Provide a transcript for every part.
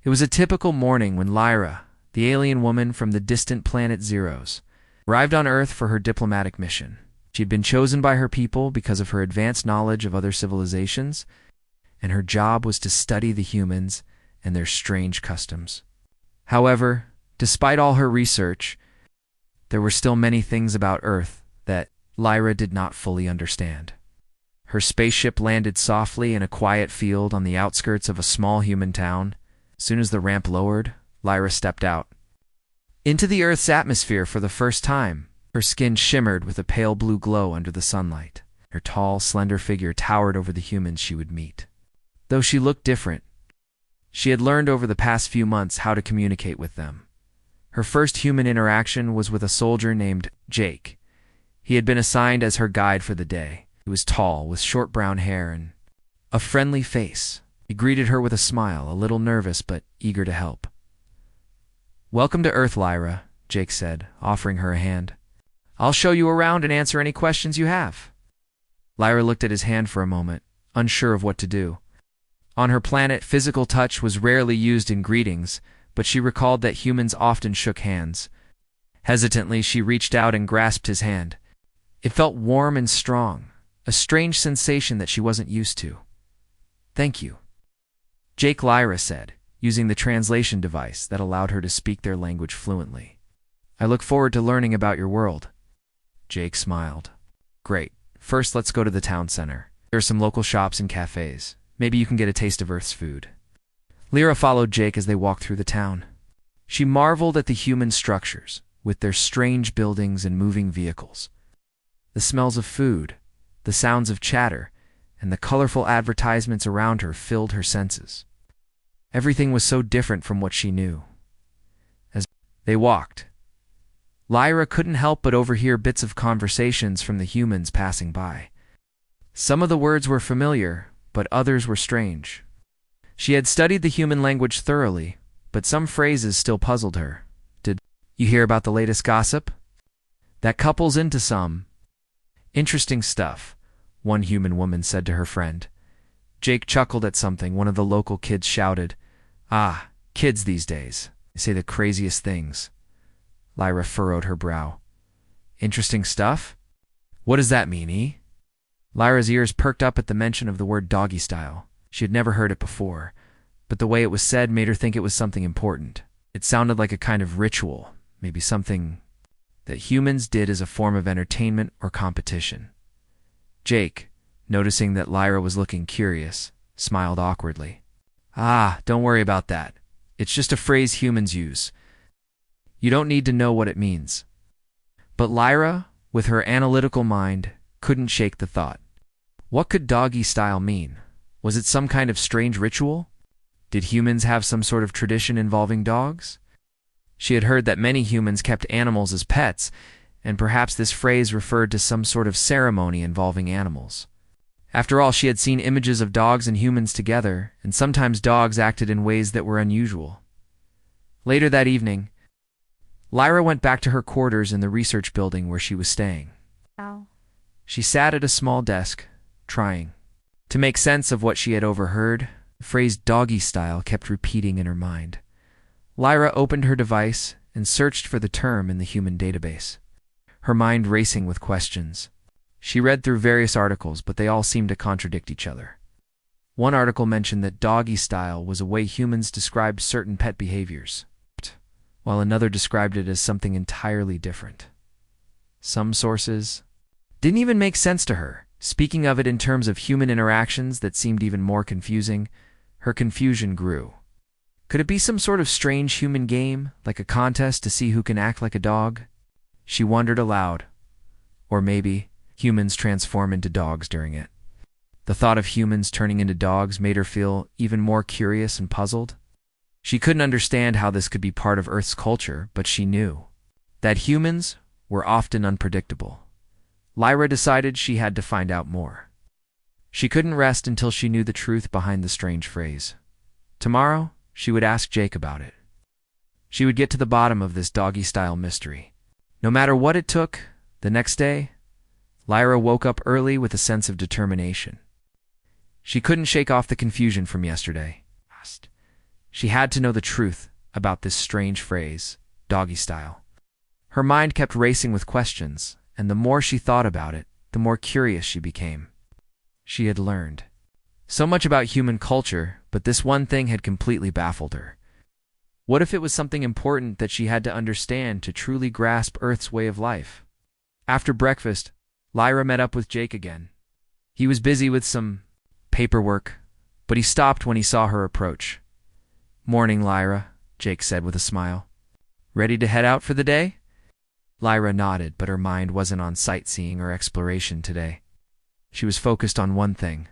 It was a typical morning when Lyra, the alien woman from the distant planet Zeros, arrived on Earth for her diplomatic mission. She had been chosen by her people because of her advanced knowledge of other civilizations, and her job was to study the humans and their strange customs. However, despite all her research, there were still many things about Earth that Lyra did not fully understand. Her spaceship landed softly in a quiet field on the outskirts of a small human town. As soon as the ramp lowered, Lyra stepped out into the Earth's atmosphere for the first time. Her skin shimmered with a pale blue glow under the sunlight. Her tall, slender figure towered over the humans she would meet. Though she looked different, she had learned over the past few months how to communicate with them. Her first human interaction was with a soldier named Jake. He had been assigned as her guide for the day. He was tall, with short brown hair and a friendly face. He greeted her with a smile, a little nervous but eager to help. "Welcome to Earth, Lyra," Jake said, offering her a hand. "I'll show you around and answer any questions you have." Lyra looked at his hand for a moment, unsure of what to do. On her planet, physical touch was rarely used in greetings, but she recalled that humans often shook hands. Hesitantly, she reached out and grasped his hand. It felt warm and strong, a strange sensation that she wasn't used to. "Thank you," Jake, Lyra said, using the translation device that allowed her to speak their language fluently. "I look forward to learning about your world." Jake smiled. "Great. First, let's go to the town center. There are some local shops and cafes. Maybe you can get a taste of Earth's food." Lyra followed Jake as they walked through the town. She marveled at the human structures, with their strange buildings and moving vehicles. The smells of food, the sounds of chatter, and the colorful advertisements around her filled her senses. Everything was so different from what she knew. As they walked, Lyra couldn't help but overhear bits of conversations from the humans passing by. Some of the words were familiar, but others were strange. She had studied the human language thoroughly, but some phrases still puzzled her. "Did you hear about the latest gossip? That couple's into some interesting stuff," one human woman said to her friend. Jake chuckled at something one of the local kids shouted. "Ah, kids these days. They say the craziest things." Lyra furrowed her brow. "Interesting stuff? What does that mean, eh?" Lyra's ears perked up at the mention of the word doggy style. She had never heard it before, but the way it was said made her think it was something important. It sounded like a kind of ritual, maybe something that humans did as a form of entertainment or competition. Jake, noticing that Lyra was looking curious, smiled awkwardly. "Ah, don't worry about that. It's just a phrase humans use. You don't need to know what it means." But Lyra, with her analytical mind, couldn't shake the thought. What could doggy style mean? Was it some kind of strange ritual? Did humans have some sort of tradition involving dogs? She had heard that many humans kept animals as pets, and perhaps this phrase referred to some sort of ceremony involving animals. After all, she had seen images of dogs and humans together, and sometimes dogs acted in ways that were unusual. Later that evening, Lyra went back to her quarters in the research building where she was staying. She sat at a small desk, trying to make sense of what she had overheard. The phrase doggy style kept repeating in her mind. Lyra opened her device and searched for the term in the human database, her mind racing with questions. She read through various articles, but they all seemed to contradict each other. One article mentioned that doggy style was a way humans described certain pet behaviors, while another described it as something entirely different. Some sources didn't even make sense to her, speaking of it in terms of human interactions that seemed even more confusing. Her confusion grew. Could it be some sort of strange human game, like a contest to see who can act like a dog? She wondered aloud. Or maybe humans transform into dogs during it. The thought of humans turning into dogs made her feel even more curious and puzzled. She couldn't understand how this could be part of Earth's culture, but she knew that humans were often unpredictable. Lyra decided she had to find out more. She couldn't rest until she knew the truth behind the strange phrase. Tomorrow, she would ask Jake about it. She would get to the bottom of this doggy-style mystery. No matter what it took, the next day, Lyra woke up early with a sense of determination. She couldn't shake off the confusion from yesterday. She had to know the truth about this strange phrase, doggy style. Her mind kept racing with questions, and the more she thought about it, the more curious she became. She had learned so much about human culture, but this one thing had completely baffled her. What if it was something important that she had to understand to truly grasp Earth's way of life? After breakfast, Lyra met up with Jake again. He was busy with some paperwork, but he stopped when he saw her approach. "Morning, Lyra," Jake said with a smile. "Ready to head out for the day?" Lyra nodded, but her mind wasn't on sightseeing or exploration today. She was focused on one thing: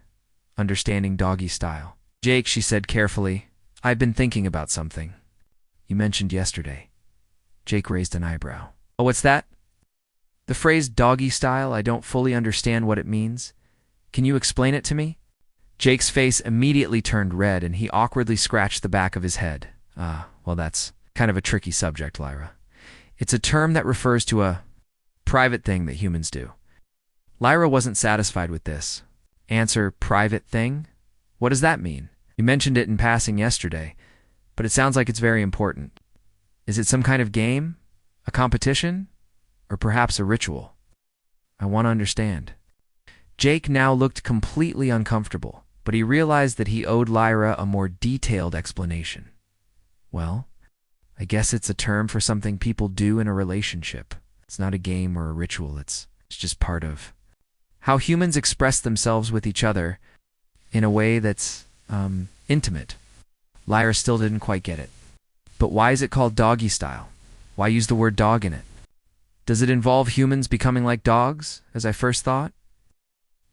understanding doggy style. "Jake," she said carefully, "I've been thinking about something you mentioned yesterday." Jake raised an eyebrow. "Oh, what's that?" "The phrase doggy style, I don't fully understand what it means. Can you explain it to me?" Jake's face immediately turned red, and he awkwardly scratched the back of his head. Well, that's kind of a tricky subject, Lyra. It's a term that refers to a private thing that humans do." Lyra wasn't satisfied with this. "Answer, private thing? What does that mean? You mentioned it in passing yesterday, but it sounds like it's very important. Is it some kind of game? A competition? Or perhaps a ritual? I want to understand." Jake now looked completely uncomfortable, but he realized that he owed Lyra a more detailed explanation. "Well, I guess it's a term for something people do in a relationship. It's not a game or a ritual, it's just part of how humans express themselves with each other in a way that's intimate." Lyra still didn't quite get it. "But why is it called doggy style? Why use the word dog in it? Does it involve humans becoming like dogs, as I first thought?"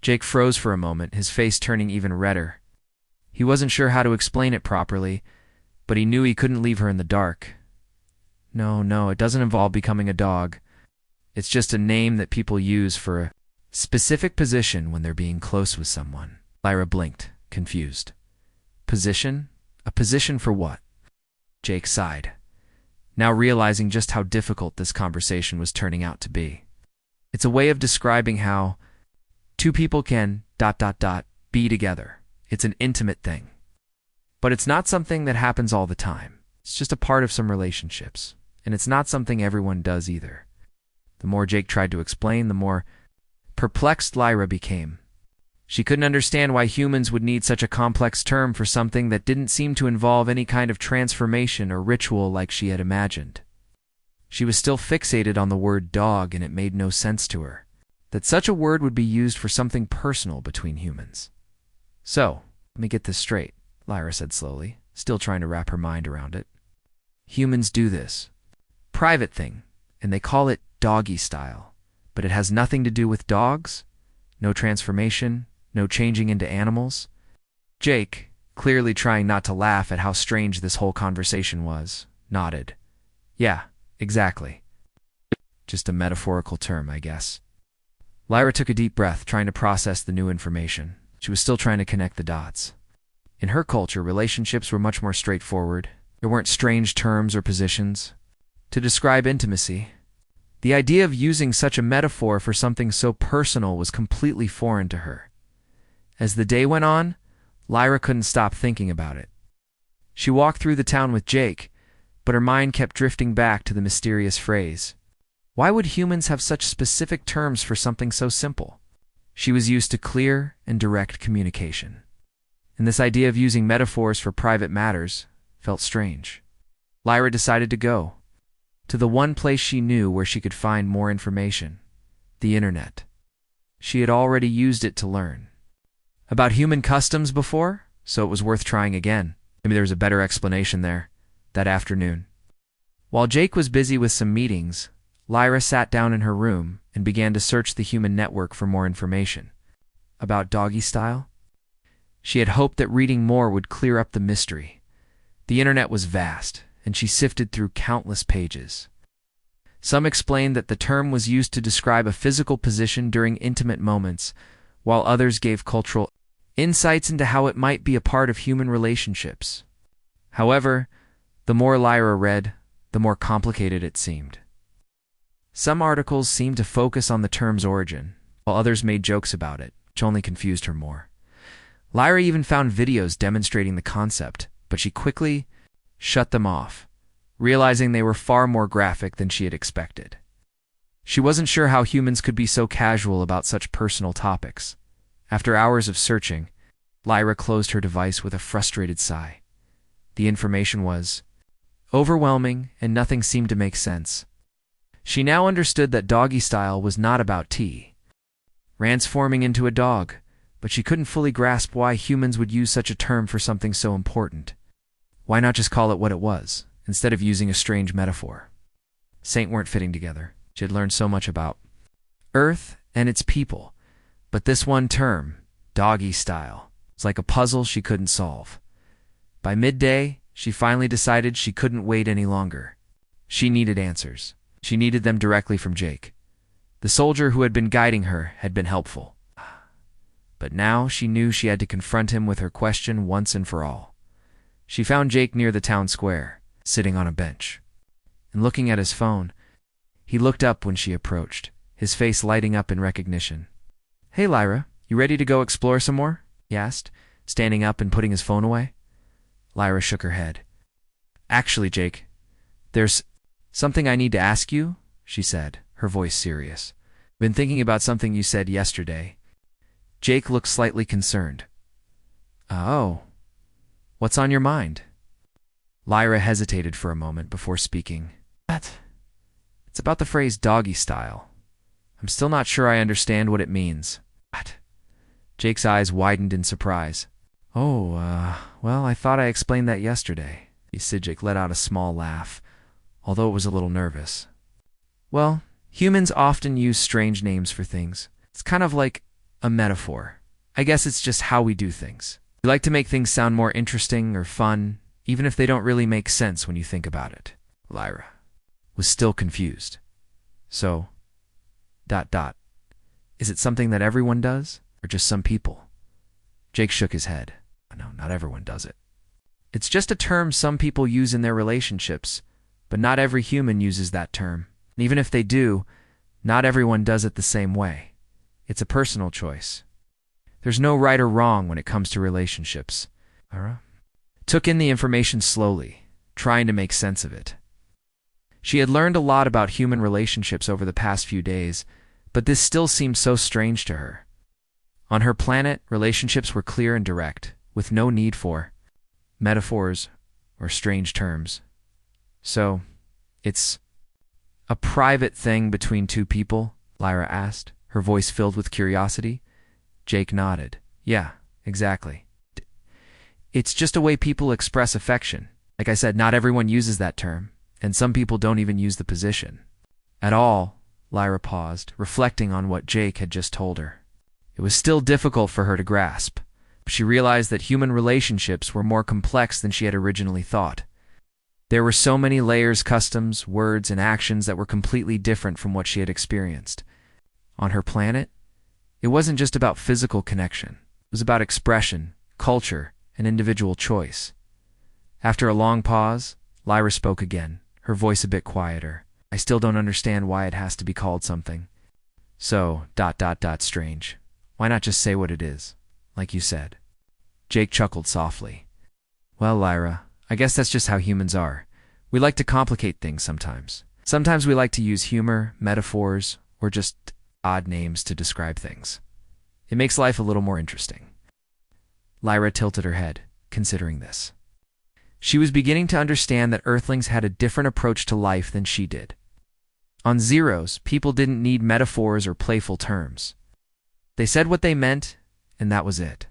Jake froze for a moment, his face turning even redder. He wasn't sure how to explain it properly, but he knew he couldn't leave her in the dark. No, it doesn't involve becoming a dog. It's just a name that people use for a specific position when they're being close with someone." Lyra blinked, confused. "Position? A position for what?" Jake sighed, now realizing just how difficult this conversation was turning out to be. "It's a way of describing how two people can ... be together. It's an intimate thing. But it's not something that happens all the time. It's just a part of some relationships. And it's not something everyone does either." The more Jake tried to explain, the more perplexed Lyra became. She couldn't understand why humans would need such a complex term for something that didn't seem to involve any kind of transformation or ritual like she had imagined. She was still fixated on the word dog, and it made no sense to her that such a word would be used for something personal between humans. "So, let me get this straight," Lyra said slowly, still trying to wrap her mind around it. "Humans do this private thing, and they call it doggy style, but it has nothing to do with dogs? No transformation, no changing into animals?" Jake, clearly trying not to laugh at how strange this whole conversation was, nodded. "Yeah, exactly. Just a metaphorical term, I guess." Lyra took a deep breath, trying to process the new information. She was still trying to connect the dots. In her culture, relationships were much more straightforward. There weren't strange terms or positions to describe intimacy. The idea of using such a metaphor for something so personal was completely foreign to her. As the day went on, Lyra couldn't stop thinking about it. She walked through the town with Jake, but her mind kept drifting back to the mysterious phrase. Why would humans have such specific terms for something so simple? She was used to clear and direct communication, and this idea of using metaphors for private matters felt strange. Lyra decided to go to the one place she knew where she could find more information: the internet. She had already used it to learn about human customs before, so it was worth trying again. Maybe there was a better explanation there. That afternoon, while Jake was busy with some meetings, Lyra sat down in her room and began to search the human network for more information about doggy style. She had hoped that reading more would clear up the mystery. The internet was vast, and she sifted through countless pages. Some explained that the term was used to describe a physical position during intimate moments, while others gave cultural insights into how it might be a part of human relationships. However, the more Lyra read, the more complicated it seemed. Some articles seemed to focus on the term's origin, while others made jokes about it, which only confused her more. Lyra even found videos demonstrating the concept, but she quickly shut them off, realizing they were far more graphic than she had expected. She wasn't sure how humans could be so casual about such personal topics. After hours of searching, Lyra closed her device with a frustrated sigh. The information was overwhelming, and nothing seemed to make sense. She now understood that Doggy style was not about tea, transforming into a dog, but she couldn't fully grasp why humans would use such a term for something so important. Why not just call it what it was, instead of using a strange metaphor? Saint weren't fitting together. She had learned so much about Earth and its people, but this one term, Doggy style, was like a puzzle she couldn't solve. By midday, she finally decided she couldn't wait any longer. She needed answers. She needed them directly from Jake. The soldier who had been guiding her had been helpful. But now she knew she had to confront him with her question once and for all. She found Jake near the town square, sitting on a bench. And looking at his phone, he looked up when she approached, his face lighting up in recognition. "Hey, Lyra, you ready to go explore some more?" he asked, standing up and putting his phone away. Lyra shook her head. "Actually, Jake, there's something I need to ask you," she said, her voice serious. "Been thinking about something you said yesterday." Jake looked slightly concerned. "Oh, what's on your mind?" Lyra hesitated for a moment before speaking. It's about the phrase doggy style. I'm still not sure I understand what it means." "What?" Jake's eyes widened in surprise. Well, I thought I explained that yesterday." Jake let out a small laugh, although it was a little nervous. "Well, humans often use strange names for things. It's kind of like a metaphor. I guess it's just how we do things. We like to make things sound more interesting or fun, even if they don't really make sense when you think about it." Lyra was still confused. So, ... Is it something that everyone does, or just some people? Jake shook his head. No, not everyone does it. It's just a term some people use in their relationships, but not every human uses that term. And even if they do, not everyone does it the same way. It's a personal choice. There's no right or wrong when it comes to relationships. Lyra took in the information slowly, trying to make sense of it. She had learned a lot about human relationships over the past few days, but this still seemed so strange to her. On her planet, relationships were clear and direct, with no need for metaphors or strange terms. So, it's a private thing between two people? Lyra asked, her voice filled with curiosity. Jake nodded. Yeah, exactly. It's just a way people express affection. Like I said, not everyone uses that term, and some people don't even use the position at all. Lyra paused, reflecting on what Jake had just told her. It was still difficult for her to grasp, but she realized that human relationships were more complex than she had originally thought. There were so many layers, customs, words, and actions that were completely different from what she had experienced. On her planet, it wasn't just about physical connection. It was about expression, culture, and individual choice. After a long pause, Lyra spoke again, her voice a bit quieter. I still don't understand why it has to be called something. So, ... strange. Why not just say what it is, like you said? Jake chuckled softly. Well, Lyra, I guess that's just how humans are. We like to complicate things sometimes. Sometimes we like to use humor, metaphors, or just odd names to describe things. It makes life a little more interesting. Lyra tilted her head, considering this. She was beginning to understand that Earthlings had a different approach to life than she did. On Zeros, people didn't need metaphors or playful terms. They said what they meant, and that was it.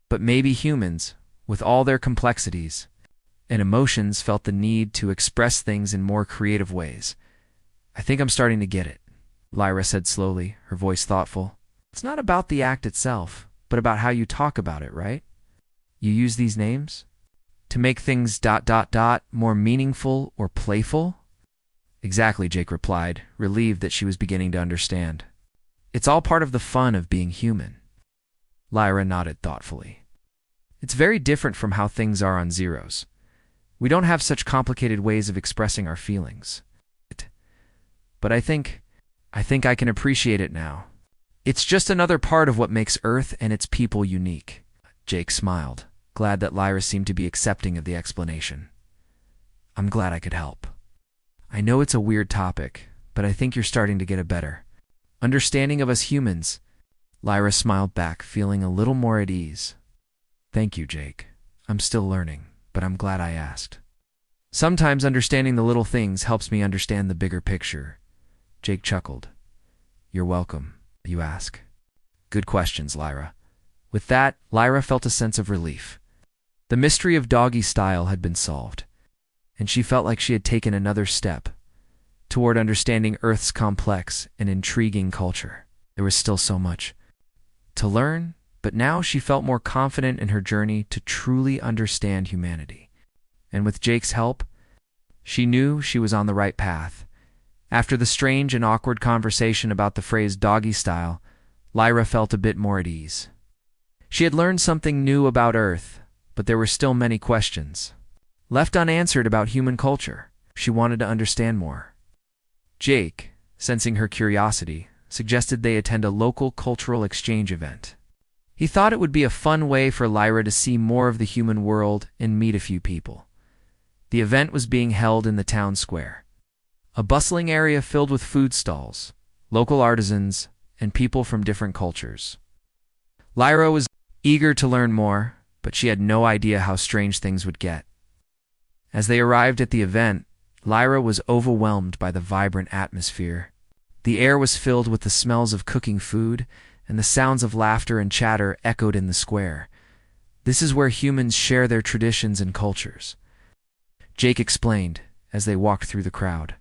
But maybe humans, with all their complexities and emotions, felt the need to express things in more creative ways. I think I'm starting to get it, Lyra said slowly, her voice thoughtful. It's not about the act itself, but about how you talk about it, right? You use these names to make things ... more meaningful or playful? Exactly, Jake replied, relieved that she was beginning to understand. It's all part of the fun of being human. Lyra nodded thoughtfully. It's very different from how things are on Zeros. We don't have such complicated ways of expressing our feelings. But I think I can appreciate it now. It's just another part of what makes Earth and its people unique. Jake smiled, glad that Lyra seemed to be accepting of the explanation. I'm glad I could help. I know it's a weird topic, but I think you're starting to get a better understanding of us humans." Lyra smiled back, feeling a little more at ease. "Thank you, Jake. I'm still learning, but I'm glad I asked. Sometimes understanding the little things helps me understand the bigger picture." Jake chuckled. "You're welcome, you ask. Good questions, Lyra." With that, Lyra felt a sense of relief. The mystery of Doggy's style had been solved, and she felt like she had taken another step toward understanding Earth's complex and intriguing culture. There was still so much to learn, but now she felt more confident in her journey to truly understand humanity. And with Jake's help, she knew she was on the right path. After the strange and awkward conversation about the phrase doggy style, Lyra felt a bit more at ease. She had learned something new about Earth, but there were still many questions left unanswered about human culture. She wanted to understand more. Jake, sensing her curiosity, suggested they attend a local cultural exchange event. He thought it would be a fun way for Lyra to see more of the human world and meet a few people. The event was being held in the town square, a bustling area filled with food stalls, local artisans, and people from different cultures. Lyra was eager to learn more, but she had no idea how strange things would get. As they arrived at the event, Lyra was overwhelmed by the vibrant atmosphere. The air was filled with the smells of cooking food, and the sounds of laughter and chatter echoed in the square. This is where humans share their traditions and cultures, Jake explained as they walked through the crowd.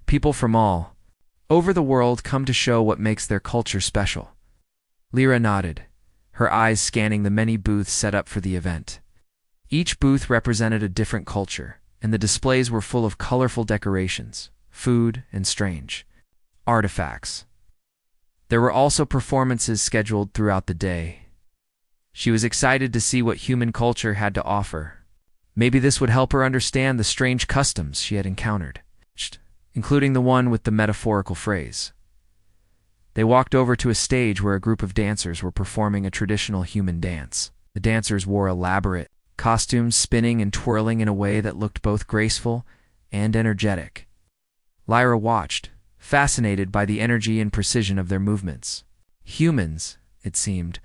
People from all over the world come to show what makes their culture special. Lyra nodded, her eyes scanning the many booths set up for the event. Each booth represented a different culture, and the displays were full of colorful decorations, food, and strange artifacts. There were also performances scheduled throughout the day. She was excited to see what human culture had to offer. Maybe this would help her understand the strange customs she had encountered, including the one with the metaphorical phrase. They walked over to a stage where a group of dancers were performing a traditional human dance. The dancers wore elaborate costumes, spinning and twirling in a way that looked both graceful and energetic. Lyra watched, fascinated by the energy and precision of their movements. Humans, it seemed,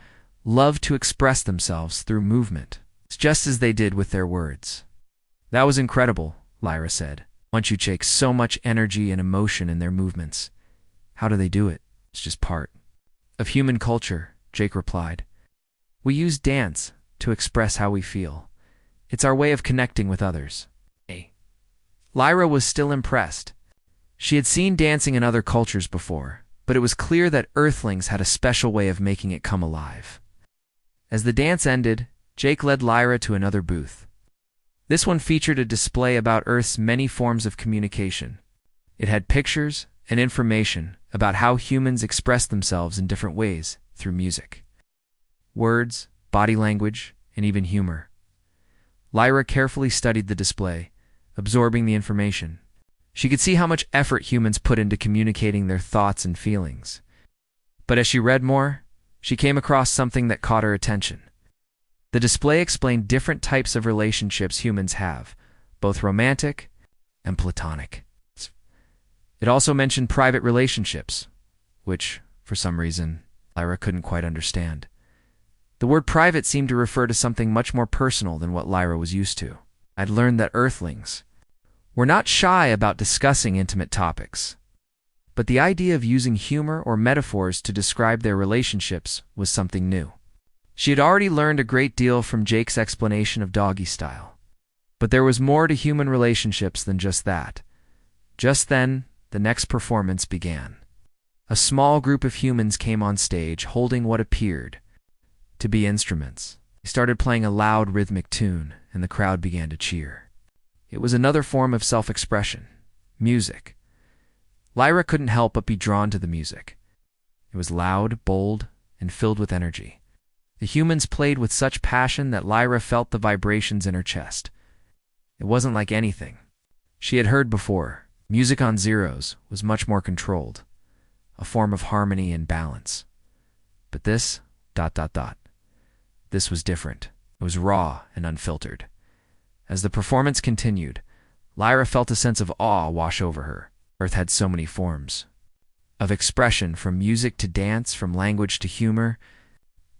loved to express themselves through movement, just as they did with their words. "That was incredible," Lyra said. "Once you take so much energy and emotion in their movements. How do they do it?" "It's just part of human culture," Jake replied. "We use dance to express how we feel. It's our way of connecting with others." Lyra was still impressed. She had seen dancing in other cultures before, but it was clear that Earthlings had a special way of making it come alive. As the dance ended, Jake led Lyra to another booth. This one featured a display about Earth's many forms of communication. It had pictures and information about how humans express themselves in different ways through music, words, body language, and even humor. Lyra carefully studied the display, absorbing the information. She could see how much effort humans put into communicating their thoughts and feelings. But as she read more, she came across something that caught her attention. The display explained different types of relationships humans have, both romantic and platonic. It also mentioned private relationships, which, for some reason, Lyra couldn't quite understand. The word private seemed to refer to something much more personal than what Lyra was used to. I'd learned that Earthlings were not shy about discussing intimate topics, but the idea of using humor or metaphors to describe their relationships was something new. She had already learned a great deal from Jake's explanation of doggy style, but there was more to human relationships than just that. Just then, the next performance began. A small group of humans came on stage holding what appeared to be instruments. They started playing a loud rhythmic tune, and the crowd began to cheer. It was another form of self-expression, music. Lyra couldn't help but be drawn to the music. It was loud, bold, and filled with energy. The humans played with such passion that Lyra felt the vibrations in her chest. It wasn't like anything she had heard before. Music on Zeros was much more controlled, a form of harmony and balance. But this, this was different. It was raw and unfiltered. As the performance continued, Lyra felt a sense of awe wash over her. Earth had so many forms of expression, from music to dance, from language to humor.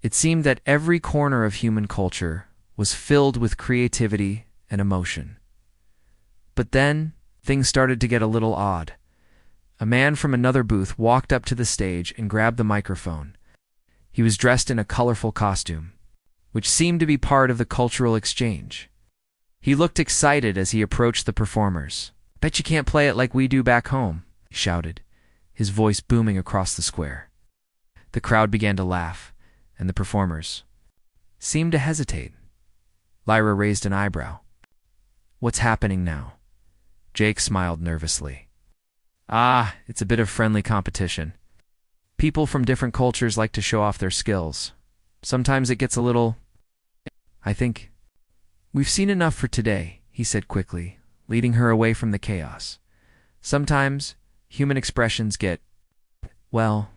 It seemed that every corner of human culture was filled with creativity and emotion. But then, things started to get a little odd. A man from another booth walked up to the stage and grabbed the microphone. He was dressed in a colorful costume, which seemed to be part of the cultural exchange. He looked excited as he approached the performers. "Bet you can't play it like we do back home," he shouted, his voice booming across the square. The crowd began to laugh, and the performers seemed to hesitate. Lyra raised an eyebrow. "What's happening now?" Jake smiled nervously. "Ah, it's a bit of friendly competition. People from different cultures like to show off their skills. Sometimes it gets a little... I think we've seen enough for today," he said quickly, leading her away from the chaos. "Sometimes human expressions get, well,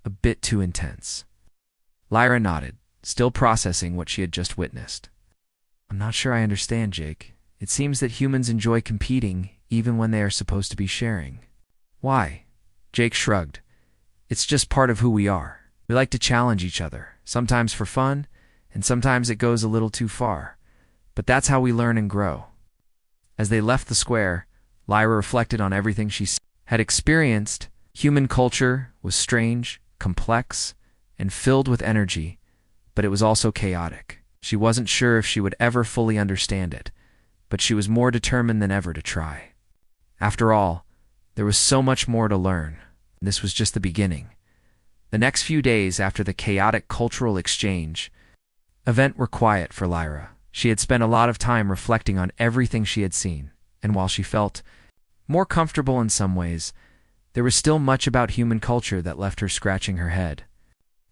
a bit too intense." Lyra nodded, still processing what she had just witnessed. "I'm not sure I understand, Jake. It seems that humans enjoy competing even when they are supposed to be sharing." "Why?" Jake shrugged. "It's just part of who we are. We like to challenge each other, sometimes for fun, and sometimes it goes a little too far. But that's how we learn and grow." As they left the square, Lyra reflected on everything she had experienced. Human culture was strange, complex, and filled with energy, but it was also chaotic. She wasn't sure if she would ever fully understand it, but she was more determined than ever to try. After all, there was so much more to learn. This was just the beginning. The next few days after the chaotic cultural exchange event were quiet for Lyra. She had spent a lot of time reflecting on everything she had seen, and while she felt more comfortable in some ways, there was still much about human culture that left her scratching her head.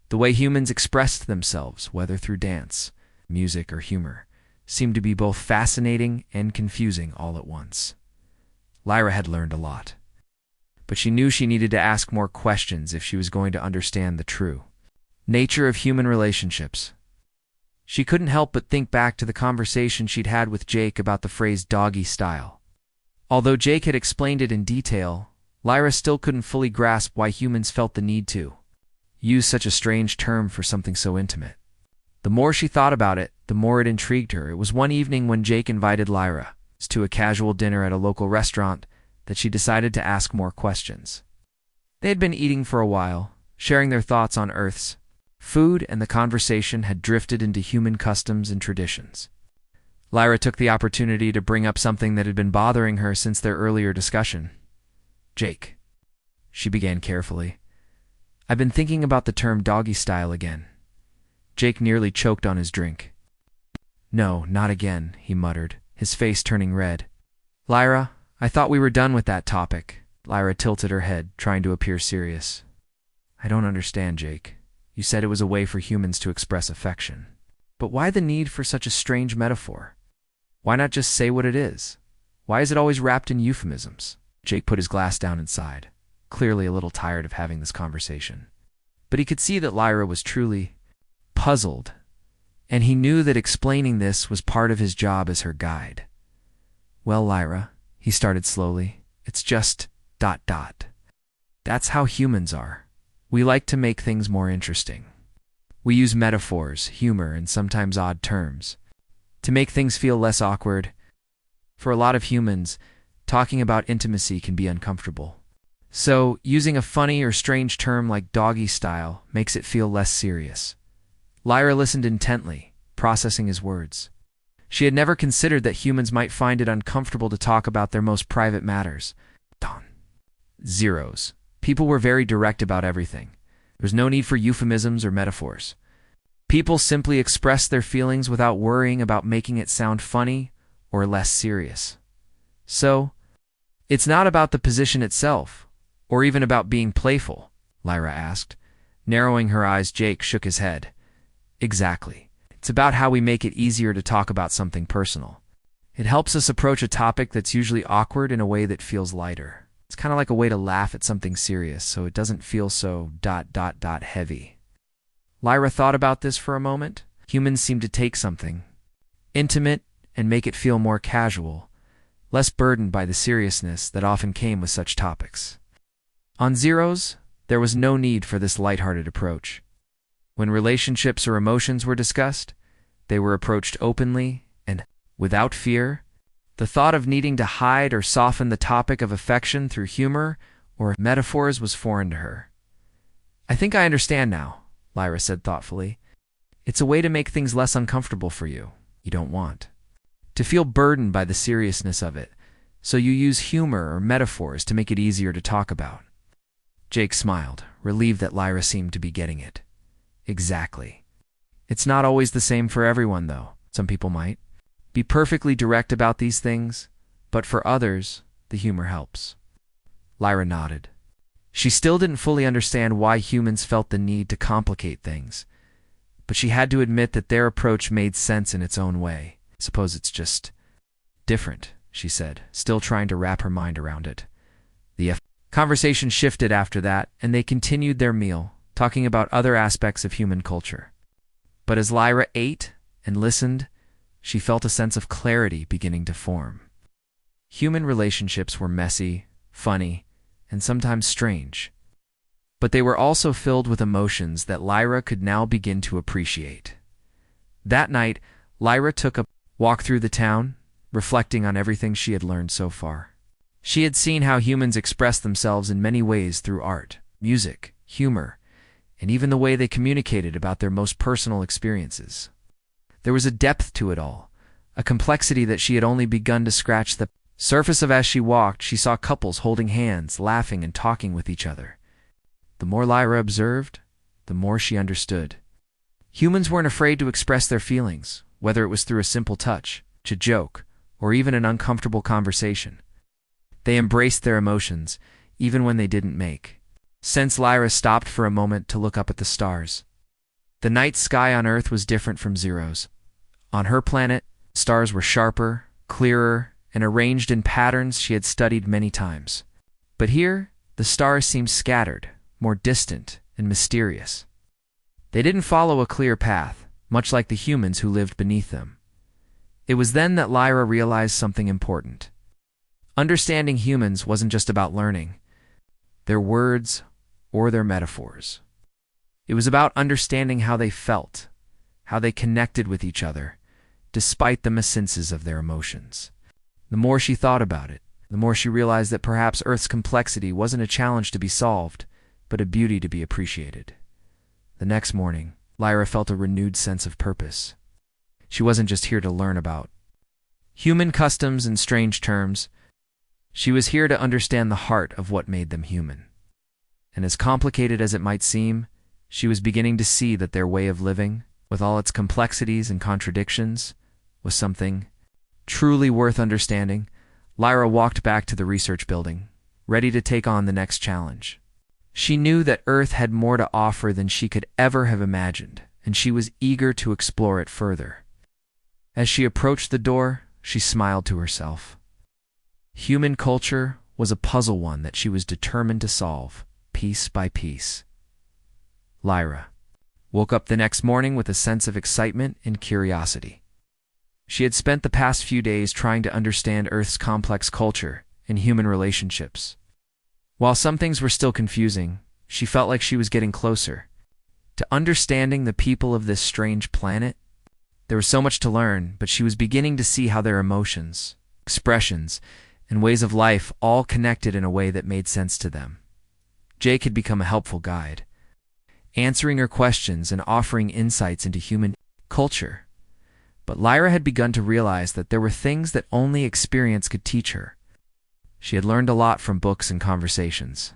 The way humans expressed themselves, whether through dance, music, or humor, seemed to be both fascinating and confusing all at once. Lyra had learned a lot, but she knew she needed to ask more questions if she was going to understand the true nature of human relationships. She couldn't help but think back to the conversation she'd had with Jake about the phrase doggy style. Although Jake had explained it in detail, Lyra still couldn't fully grasp why humans felt the need to use such a strange term for something so intimate. The more she thought about it, the more it intrigued her. It was one evening when Jake invited Lyra to a casual dinner at a local restaurant that she decided to ask more questions. They had been eating for a while, sharing their thoughts on Earth's food, and the conversation had drifted into human customs and traditions. Lyra took the opportunity to bring up something that had been bothering her since their earlier discussion. "Jake," she began carefully, "I've been thinking about the term doggy style again." Jake nearly choked on his drink. "No, not again," he muttered, his face turning red. "Lyra, I thought we were done with that topic." Lyra tilted her head, trying to appear serious. "I don't understand, Jake. You said it was a way for humans to express affection. But why the need for such a strange metaphor? Why not just say what it is? Why is it always wrapped in euphemisms?" Jake put his glass down and sighed, clearly a little tired of having this conversation. But he could see that Lyra was truly puzzled, and he knew that explaining this was part of his job as her guide. "Well, Lyra," he started slowly, "it's just ... That's how humans are. We like to make things more interesting. We use metaphors, humor, and sometimes odd terms to make things feel less awkward. For a lot of humans, talking about intimacy can be uncomfortable. So, using a funny or strange term like doggy style makes it feel less serious." Lyra listened intently, processing his words. She had never considered that humans might find it uncomfortable to talk about their most private matters. Zeros. People were very direct about everything. There was no need for euphemisms or metaphors. People simply expressed their feelings without worrying about making it sound funny or less serious. So, it's not about the position itself, or even about being playful, Lyra asked. Narrowing her eyes, Jake shook his head. Exactly. It's about how we make it easier to talk about something personal. It helps us approach a topic that's usually awkward in a way that feels lighter. It's kind of like a way to laugh at something serious, so it doesn't feel so ... heavy. Lyra thought about this for a moment. Humans seem to take something intimate and make it feel more casual, less burdened by the seriousness that often came with such topics. On Zeros, there was no need for this lighthearted approach. When relationships or emotions were discussed, they were approached openly and without fear. The thought of needing to hide or soften the topic of affection through humor or metaphors was foreign to her. "I think I understand now," Lyra said thoughtfully. "It's a way to make things less uncomfortable for you. You don't want to feel burdened by the seriousness of it, so you use humor or metaphors to make it easier to talk about." Jake smiled, relieved that Lyra seemed to be getting it. "Exactly. It's not always the same for everyone, though. Some people might be perfectly direct about these things, but for others, the humor helps." Lyra nodded. She still didn't fully understand why humans felt the need to complicate things, but she had to admit that their approach made sense in its own way. "Suppose it's just different," she said, still trying to wrap her mind around it. The conversation shifted after that, and they continued their meal, talking about other aspects of human culture. But as Lyra ate and listened, she felt a sense of clarity beginning to form. Human relationships were messy, funny, and sometimes strange, but they were also filled with emotions that Lyra could now begin to appreciate. That night, Lyra took a walk through the town, reflecting on everything she had learned so far. She had seen how humans express themselves in many ways through art, music, humor, and even the way they communicated about their most personal experiences. There was a depth to it all, a complexity that she had only begun to scratch the surface of. As she walked, she saw couples holding hands, laughing and talking with each other. The more Lyra observed, the more she understood. Humans weren't afraid to express their feelings, whether it was through a simple touch, a joke, or even an uncomfortable conversation. They embraced their emotions, even when they didn't make sense. Lyra stopped for a moment to look up at the stars. The night sky on Earth was different from Zero's. On her planet, stars were sharper, clearer, and arranged in patterns she had studied many times. But here, the stars seemed scattered, more distant and mysterious. They didn't follow a clear path, much like the humans who lived beneath them. It was then that Lyra realized something important. Understanding humans wasn't just about learning their words or their metaphors. It was about understanding how they felt, how they connected with each other, despite the missenses of their emotions. The more she thought about it, the more she realized that perhaps Earth's complexity wasn't a challenge to be solved, but a beauty to be appreciated. The next morning, Lyra felt a renewed sense of purpose. She wasn't just here to learn about human customs and strange terms. She was here to understand the heart of what made them human. And as complicated as it might seem, she was beginning to see that their way of living, with all its complexities and contradictions, was something truly worth understanding. Lyra walked back to the research building, ready to take on the next challenge. She knew that Earth had more to offer than she could ever have imagined, and she was eager to explore it further. As she approached the door, she smiled to herself. Human culture was a puzzle, one that she was determined to solve, piece by piece. Lyra woke up the next morning with a sense of excitement and curiosity. She had spent the past few days trying to understand Earth's complex culture and human relationships. While some things were still confusing, she felt like she was getting closer to understanding the people of this strange planet. There was so much to learn, but she was beginning to see how their emotions, expressions, and ways of life all connected in a way that made sense to them. Jake had become a helpful guide, answering her questions and offering insights into human culture. But Lyra had begun to realize that there were things that only experience could teach her. She had learned a lot from books and conversations,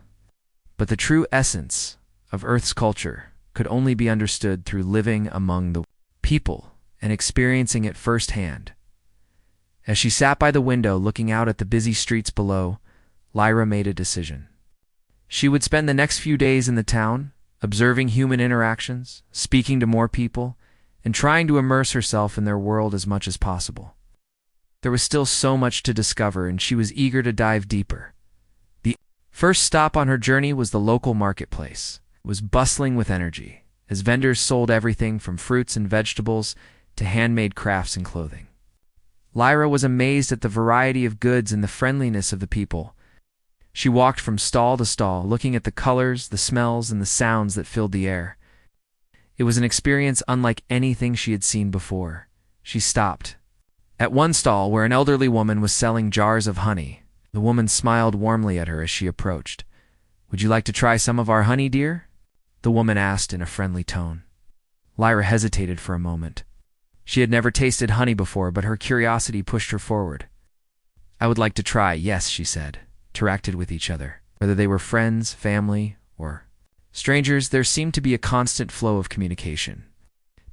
but the true essence of Earth's culture could only be understood through living among the people and experiencing it firsthand. As she sat by the window looking out at the busy streets below, Lyra made a decision. She would spend the next few days in the town, observing human interactions, speaking to more people, and trying to immerse herself in their world as much as possible. There was still so much to discover, and she was eager to dive deeper. The first stop on her journey was the local marketplace. It was bustling with energy, as vendors sold everything from fruits and vegetables to handmade crafts and clothing. Lyra was amazed at the variety of goods and the friendliness of the people. She walked from stall to stall, looking at the colors, the smells, and the sounds that filled the air. It was an experience unlike anything she had seen before. She stopped at one stall where an elderly woman was selling jars of honey. The woman smiled warmly at her as she approached. "Would you like to try some of our honey, dear?" the woman asked in a friendly tone. Lyra hesitated for a moment. She had never tasted honey before, but her curiosity pushed her forward. "I would like to try, yes," she said, interacted with each other. Whether they were friends, family, or strangers, there seemed to be a constant flow of communication.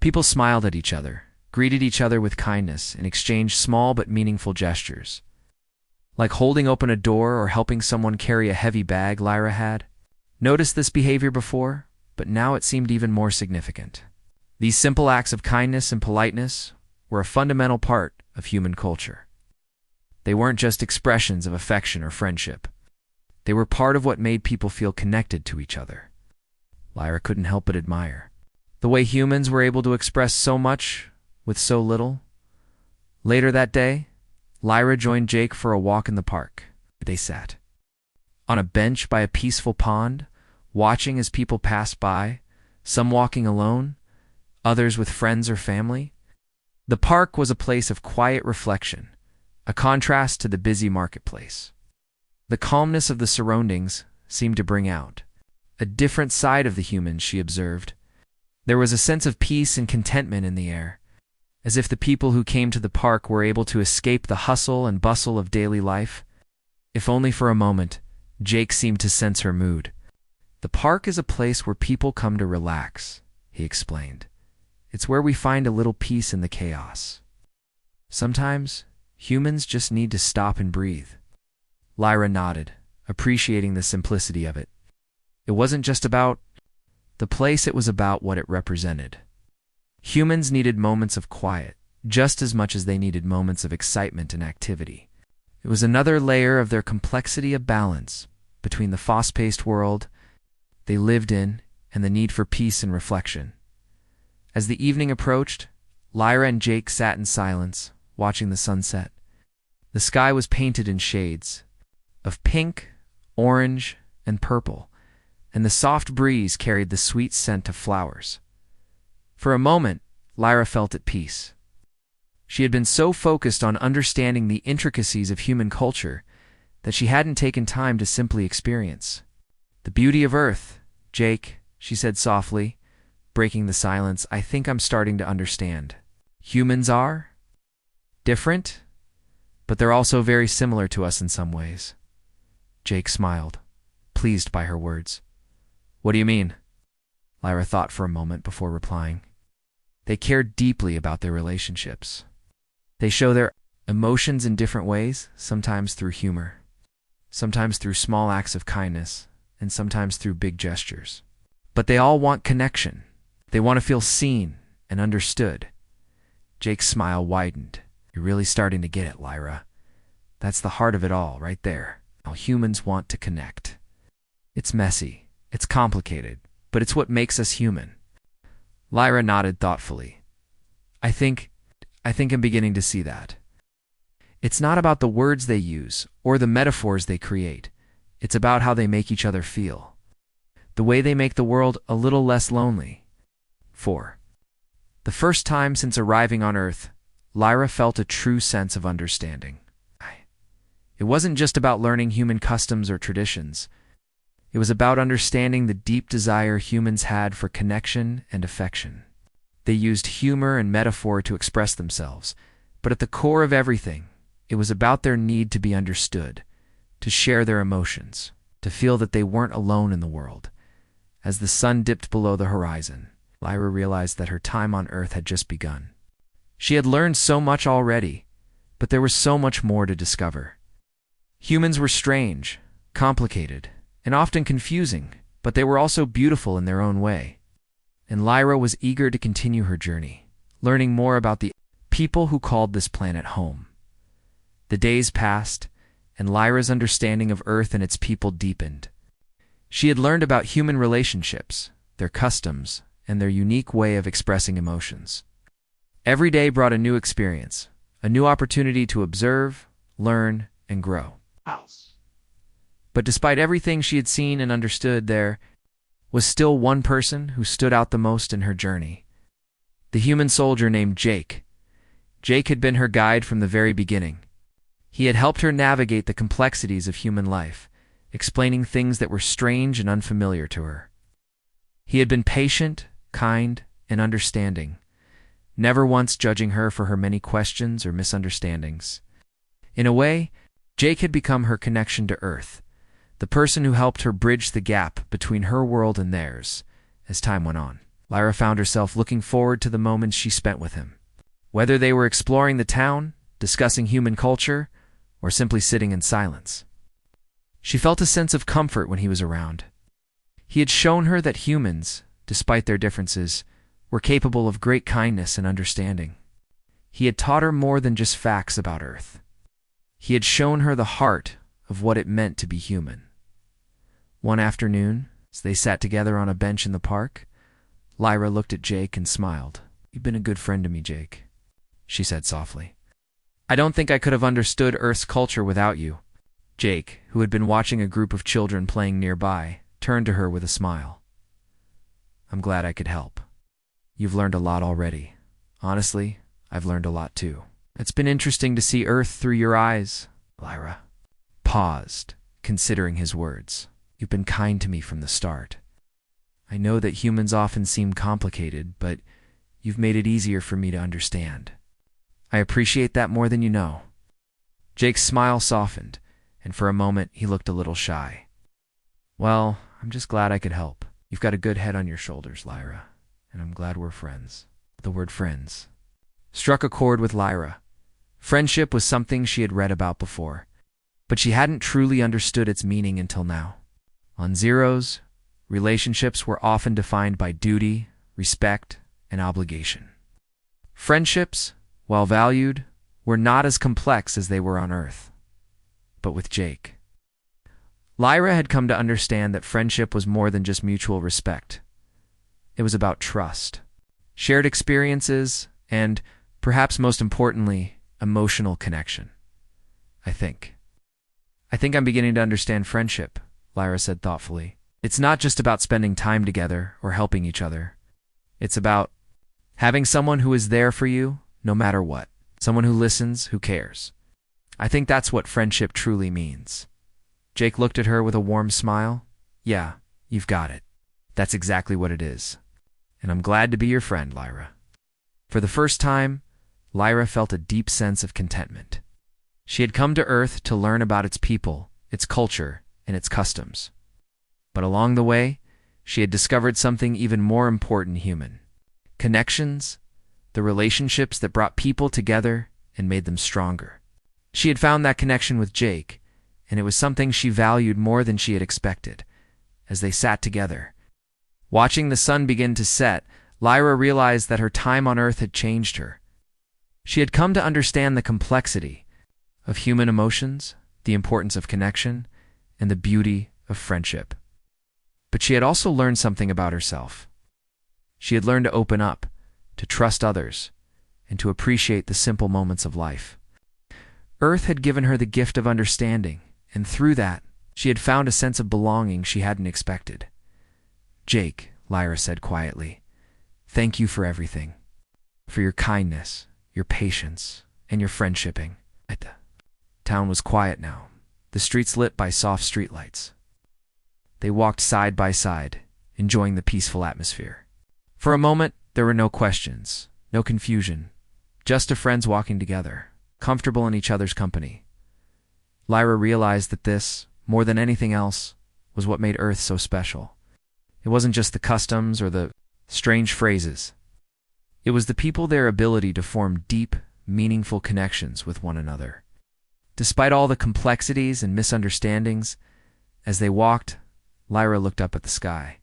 People smiled at each other, greeted each other with kindness, and exchanged small but meaningful gestures. Like holding open a door or helping someone carry a heavy bag. Lyra had noticed this behavior before, but now it seemed even more significant. These simple acts of kindness and politeness were a fundamental part of human culture. They weren't just expressions of affection or friendship. They were part of what made people feel connected to each other. Lyra couldn't help but admire the way humans were able to express so much with so little. Later that day, Lyra joined Jake for a walk in the park. They sat on a bench by a peaceful pond, watching as people passed by, some walking alone, others with friends or family. The park was a place of quiet reflection, a contrast to the busy marketplace. The calmness of the surroundings seemed to bring out a different side of the humans, she observed. There was a sense of peace and contentment in the air, as if the people who came to the park were able to escape the hustle and bustle of daily life. If only for a moment, Jake seemed to sense her mood. "The park is a place where people come to relax," he explained. "It's where we find a little peace in the chaos. Sometimes, humans just need to stop and breathe." Lyra nodded, appreciating the simplicity of it. It wasn't just about the place, it was about what it represented. Humans needed moments of quiet, just as much as they needed moments of excitement and activity. It was another layer of their complexity of balance between the fast-paced world they lived in and the need for peace and reflection. As the evening approached, Lyra and Jake sat in silence, watching the sunset. The sky was painted in shades of pink, orange, and purple, and the soft breeze carried the sweet scent of flowers. For a moment, Lyra felt at peace. She had been so focused on understanding the intricacies of human culture that she hadn't taken time to simply experience the beauty of Earth. "Jake," she said softly, breaking the silence, "I think I'm starting to understand. Humans are different, but they're also very similar to us in some ways." Jake smiled, pleased by her words. "What do you mean?" Lyra thought for a moment before replying. "They care deeply about their relationships. They show their emotions in different ways, sometimes through humor, sometimes through small acts of kindness, and sometimes through big gestures. But they all want connection. They want to feel seen and understood." Jake's smile widened. "You're really starting to get it, Lyra. That's the heart of it all, right there. How humans want to connect. It's messy, it's complicated, but it's what makes us human." Lyra nodded thoughtfully. I think I'm beginning to see that. It's not about the words they use or the metaphors they create. It's about how they make each other feel. The way they make the world a little less lonely." For the first time since arriving on Earth, Lyra felt a true sense of understanding. It wasn't just about learning human customs or traditions. It was about understanding the deep desire humans had for connection and affection. They used humor and metaphor to express themselves, but at the core of everything, it was about their need to be understood, to share their emotions, to feel that they weren't alone in the world. As the sun dipped below the horizon, Lyra realized that her time on Earth had just begun. She had learned so much already, but there was so much more to discover. Humans were strange, complicated, and often confusing, but they were also beautiful in their own way. And Lyra was eager to continue her journey, learning more about the people who called this planet home. The days passed, and Lyra's understanding of Earth and its people deepened. She had learned about human relationships, their customs, and their unique way of expressing emotions. Every day brought a new experience, a new opportunity to observe, learn, and grow. But despite everything she had seen and understood, there was still one person who stood out the most in her journey. The human soldier named Jake. Jake had been her guide from the very beginning. He had helped her navigate the complexities of human life, explaining things that were strange and unfamiliar to her. He had been patient, kind, and understanding, never once judging her for her many questions or misunderstandings. In a way, Jake had become her connection to Earth, the person who helped her bridge the gap between her world and theirs. As time went on, Lyra found herself looking forward to the moments she spent with him. Whether they were exploring the town, discussing human culture, or simply sitting in silence, she felt a sense of comfort when he was around. He had shown her that humans, despite their differences, were capable of great kindness and understanding. He had taught her more than just facts about Earth. He had shown her the heart of what it meant to be human. One afternoon, as they sat together on a bench in the park, Lyra looked at Jake and smiled. "You've been a good friend to me, Jake," she said softly. "I don't think I could have understood Earth's culture without you." Jake, who had been watching a group of children playing nearby, turned to her with a smile. "I'm glad I could help. You've learned a lot already. Honestly, I've learned a lot too. It's been interesting to see Earth through your eyes." Lyra paused, considering his words. "You've been kind to me from the start. I know that humans often seem complicated, but you've made it easier for me to understand. I appreciate that more than you know." Jake's smile softened, and for a moment he looked a little shy. "Well, I'm just glad I could help. You've got a good head on your shoulders, Lyra, and I'm glad we're friends." The word friends struck a chord with Lyra. Friendship was something she had read about before, but she hadn't truly understood its meaning until now. On Zeros, relationships were often defined by duty, respect, and obligation. Friendships, while valued, were not as complex as they were on Earth. But with Jake, Lyra had come to understand that friendship was more than just mutual respect. It was about trust, shared experiences, and, perhaps most importantly, emotional connection. I think I'm beginning to understand friendship," Lyra said thoughtfully. "It's not just about spending time together or helping each other. It's about having someone who is there for you no matter what, someone who listens, who cares. I think that's what friendship truly means." Jake looked at her with a warm smile. "Yeah, you've got it. That's exactly what it is. And I'm glad to be your friend, Lyra." For the first time, Lyra felt a deep sense of contentment. She had come to Earth to learn about its people, its culture, and its customs. But along the way, she had discovered something even more important: human connections, the relationships that brought people together and made them stronger. She had found that connection with Jake, and it was something she valued more than she had expected. As they sat together, watching the sun begin to set, Lyra realized that her time on Earth had changed her. She had come to understand the complexity of human emotions, the importance of connection, and the beauty of friendship. But she had also learned something about herself. She had learned to open up, to trust others, and to appreciate the simple moments of life. Earth had given her the gift of understanding, and through that, she had found a sense of belonging she hadn't expected. "Jake," Lyra said quietly, "thank you for everything. For your kindness, your patience, and your friendshipping." The town was quiet now, the streets lit by soft streetlights. They walked side by side, enjoying the peaceful atmosphere. For a moment, there were no questions, no confusion, just two friends walking together, comfortable in each other's company. Lyra realized that this, more than anything else, was what made Earth so special. It wasn't just the customs or the strange phrases. It was the people, their ability to form deep, meaningful connections with one another. Despite all the complexities and misunderstandings, as they walked, Lyra looked up at the sky.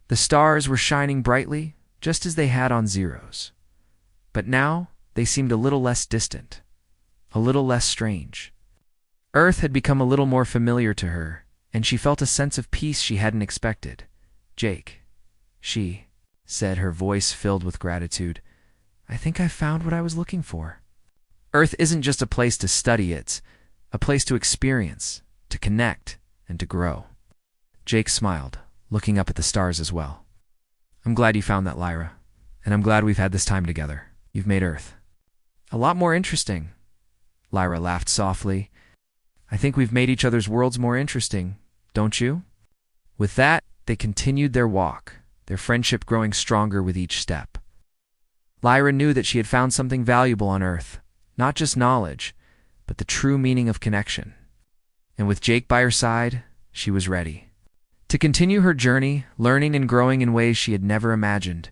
The stars were shining brightly, just as they had on Zeros. But now they seemed a little less distant, a little less strange. Earth had become a little more familiar to her, and she felt a sense of peace she hadn't expected. "Jake," she said, her voice filled with gratitude, "I think I found what I was looking for." Earth isn't just a place to study, it's a place to experience, to connect, and to grow. Jake smiled, looking up at the stars as well. I'm glad you found that, Lyra, and I'm glad we've had this time together. You've made Earth a lot more interesting. Lyra laughed softly. I think we've made each other's worlds more interesting, don't you? With that, they continued their walk, their friendship growing stronger with each step. Lyra knew that she had found something valuable on Earth, not just knowledge, but the true meaning of connection. And with Jake by her side, she was ready to continue her journey, learning and growing in ways she had never imagined.